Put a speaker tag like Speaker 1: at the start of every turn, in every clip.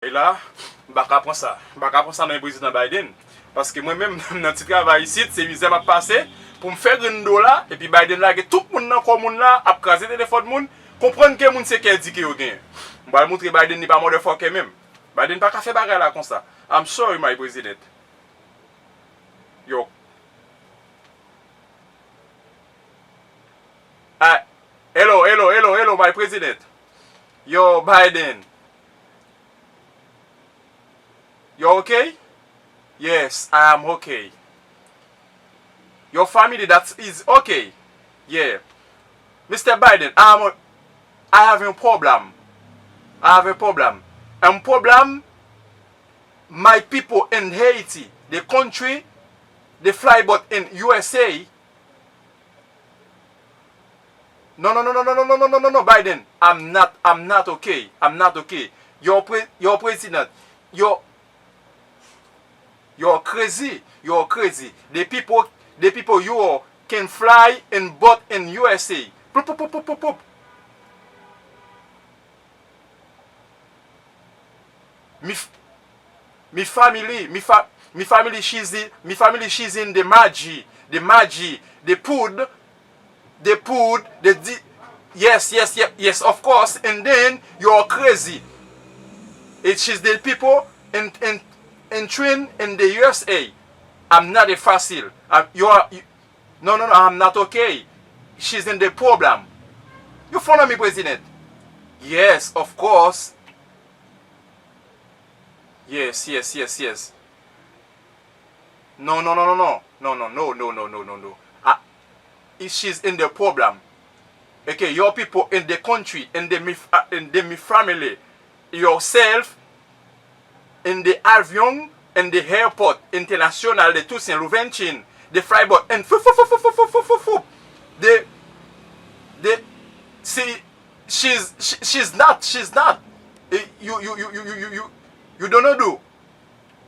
Speaker 1: Et là, je ne vais pas prendre ça. Je ne vais pas prendre ça dans le président Biden. Parce que moi-même, dans le petit travail ici, c'est misère à passer pour me faire un dollar. Et puis Biden là, tout le monde dans le monde là, a crasé le téléphone de monde, comprendre que le monde c'est qu'il dit qu'il y a gagné. Je vais montrer que Biden n'est pas motherfucker même. Biden n'a pas fait bagarre là comme ça. I'm sorry, my president. Yo. Hello, my president. Yo, Biden. You okay? Yes, I am okay. Your family that is okay. Yeah. Mr. Biden, I have a problem. I have a problem. Problem, my people in Haiti, the country, they fly but in USA. No, Biden. I'm not okay. I'm not okay. Your president, you're crazy. You're crazy. The people you can fly in boat in USA. Poop, poop, poop, poop, poop, poop. Me family she's in the magi, the food, yes, of course, and then you're crazy. She's the people in train in the USA. I'm not a facile. No, I'm not okay. She's in the problem. You follow me, President? Yes, of course. Yes. No. She's in the problem. Okay, your people in the country, in the family, yourself, in the avion, in the airport, international, the Toussaint Louventure, the Freiburg, and she's not. You don't know do.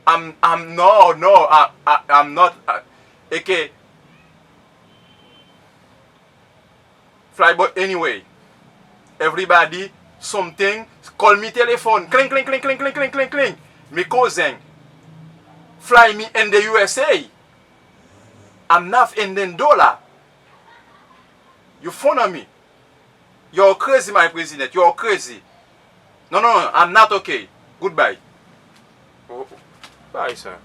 Speaker 1: I'm not. Okay. Fly, but anyway, everybody, something, call me telephone, cling. Me cousin, fly me in the USA. I'm not in the dollar. You follow me? You're crazy, my president. You're crazy. No, I'm not okay. Goodbye.
Speaker 2: Bye, sir.